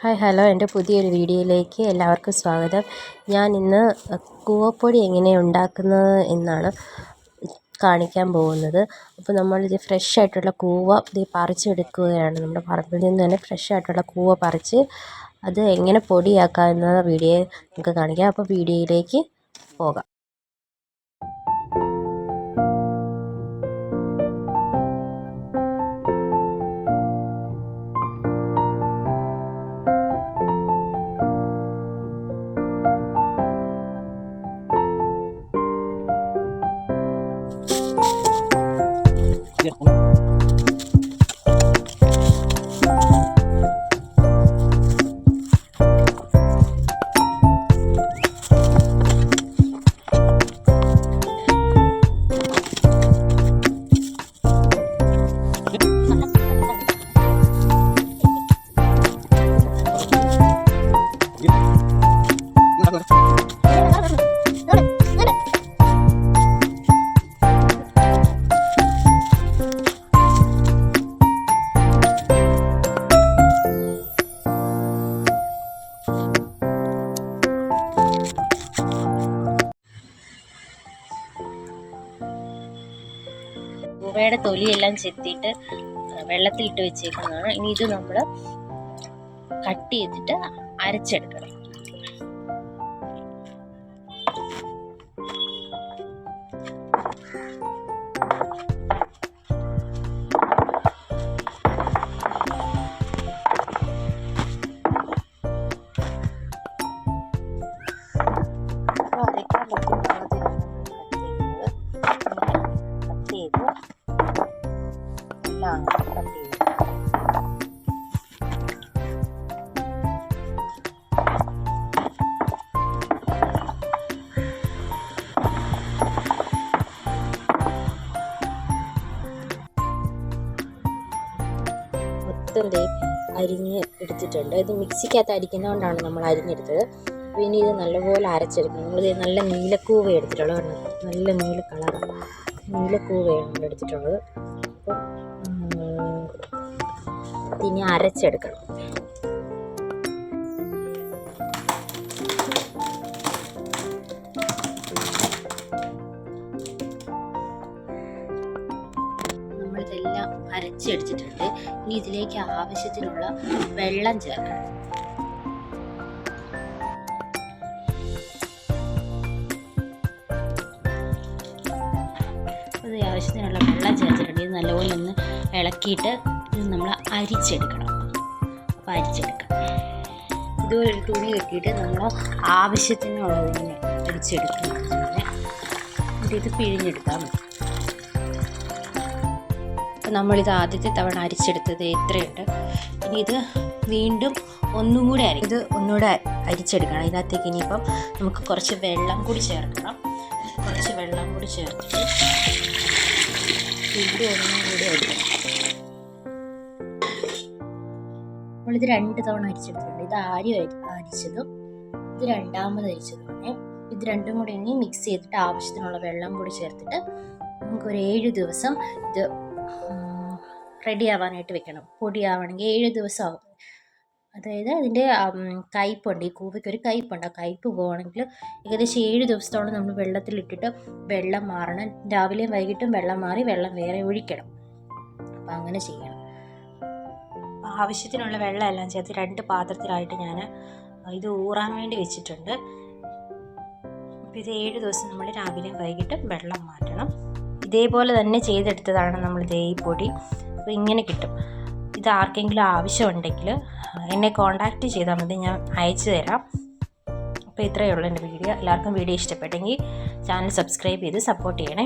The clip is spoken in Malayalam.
ഹായ് ഹലോ, എൻ്റെ പുതിയൊരു വീഡിയോയിലേക്ക് എല്ലാവർക്കും സ്വാഗതം. ഞാൻ ഇന്ന് കൂവപ്പൊടി എങ്ങനെയാണ് ഉണ്ടാക്കുന്നത് എന്നാണ് കാണിക്കാൻ പോകുന്നത്. അപ്പോൾ നമ്മളിത് ഫ്രഷ് ആയിട്ടുള്ള കൂവ ഇത് പറിച്ചെടുക്കുകയാണ്. നമ്മുടെ പറമ്പിൽ നിന്ന് തന്നെ ഫ്രഷ് ആയിട്ടുള്ള കൂവ പറിച്ച് അത് എങ്ങനെ പൊടിയാക്കാം എന്ന വീഡിയോ നമുക്ക് കാണിക്കാം. അപ്പോൾ വീഡിയോയിലേക്ക് പോകാം. കൂവയുടെ തൊലിയെല്ലാം ചെത്തിയിട്ട് വെള്ളത്തിലിട്ട് വെച്ചേക്കുന്നതാണ്. ഇനി ഇത് നമ്മൾ കട്ട് ചെയ്തിട്ട് അരച്ചെടുക്കണം. അരിഞ്ഞ് എടുത്തിട്ടുണ്ട്. ഇത് മിക്സിക്കകത്ത് അരിക്കുന്നതുകൊണ്ടാണ് നമ്മൾ അരിഞ്ഞെടുത്തത്. പിന്നെ ഇത് നല്ലപോലെ അരച്ചെടുക്കണം. നമ്മളിത് നല്ല നീലക്കൂവ എടുത്തിട്ടുള്ളത്, നല്ല നീല കളറാണ്, നീലക്കൂവയാണ് നമ്മൾ എടുത്തിട്ടുള്ളത്. അപ്പം ഇനി അരച്ചെടുക്കണം. നമ്മളിതെല്ലാം അരച്ചെടുത്തിട്ടുണ്ട്. ഇനി ഇതിലേക്ക് ആവശ്യത്തിനുള്ള വെള്ളം ചേർക്കണം. ആവശ്യത്തിനുള്ള വെള്ളം ചേർത്തിട്ടുണ്ട്. ഇത് നല്ലപോലെ ഒന്ന് ഇളക്കിയിട്ട് ഇത് നമ്മൾ അരിച്ചെടുക്കണം. അപ്പോൾ അരിച്ചെടുക്കാം. ഇതുപോലെ ഒരു തുണി കെട്ടിയിട്ട് നമ്മൾ ആവശ്യത്തിനുള്ളതിനെ അരിച്ചെടുക്കണം. ഇത് പിഴിഞ്ഞെടുക്കാം. അപ്പോൾ നമ്മളിത് ആദ്യത്തെ തവണ അരിച്ചെടുത്തത് എത്രയുണ്ട്. ഇനി ഇത് വീണ്ടും ഒന്നുകൂടി ഇത് ഒന്നുകൂടെ അരിച്ചെടുക്കണം. ഇതിനകത്തേക്ക് ഇനിയിപ്പം നമുക്ക് കുറച്ച് വെള്ളം കൂടി ചേർക്കണം. കുറച്ച് വെള്ളം കൂടി ചേർത്തിട്ട് വീണ്ടും ഒന്നും കൂടി അരിക്കണം. നമ്മളിത് 2 തവണ അരിച്ചെടുത്തിട്ടുണ്ട്. ഇത് ആദ്യം അരിച്ചതും ഇത് രണ്ടാമത് അരിച്ചതുമാണ്. ഇത് രണ്ടും കൂടി ഇനി മിക്സ് ചെയ്തിട്ട് ആവശ്യത്തിനുള്ള വെള്ളം കൂടി ചേർത്തിട്ട് നമുക്കൊരു 7 ദിവസം ഇത് റെഡി ആവാനായിട്ട് വെക്കണം. പൊടിയാവണമെങ്കിൽ 7 ദിവസം ആകും. അതായത് അതിൻ്റെ കയ്പുണ്ട്, ഈ കൂവയ്ക്കൊരു കയ്പുണ്ട്. ആ കയ്പ് പോകണമെങ്കിൽ ഏകദേശം 7 ദിവസത്തോളം നമ്മൾ വെള്ളത്തിലിട്ടിട്ട് വെള്ളം മാറണം. രാവിലെയും വൈകിട്ടും വെള്ളം മാറി വെള്ളം വേറെ ഒഴിക്കണം. അപ്പം അങ്ങനെ ചെയ്യണം. ആവശ്യത്തിനുള്ള വെള്ളം എല്ലാം ചേർത്ത് 2 പാത്രത്തിലായിട്ട് ഞാൻ ഇത് ഊറാൻ വേണ്ടി വെച്ചിട്ടുണ്ട്. അപ്പോൾ ഇത് 7 ദിവസം നമ്മൾ രാവിലെയും വൈകിട്ടും വെള്ളം മാറ്റണം. ഇതേപോലെ തന്നെ ചെയ്തെടുത്തതാണ് നമ്മൾ ഈ പൊടി. അപ്പോൾ ഇങ്ങനെ കിട്ടും. ഇത് ആർക്കെങ്കിലും ആവശ്യമുണ്ടെങ്കിൽ എന്നെ കോൺടാക്റ്റ് ചെയ്താൽ മതി, ഞാൻ അയച്ചു തരാം. അപ്പോൾ ഇത്രയേ ഉള്ളൂ എൻ്റെ വീഡിയോ. എല്ലാവർക്കും വീഡിയോ ഇഷ്ടപ്പെട്ടെങ്കിൽ ചാനൽ സബ്സ്ക്രൈബ് ചെയ്ത് സപ്പോർട്ട് ചെയ്യണേ.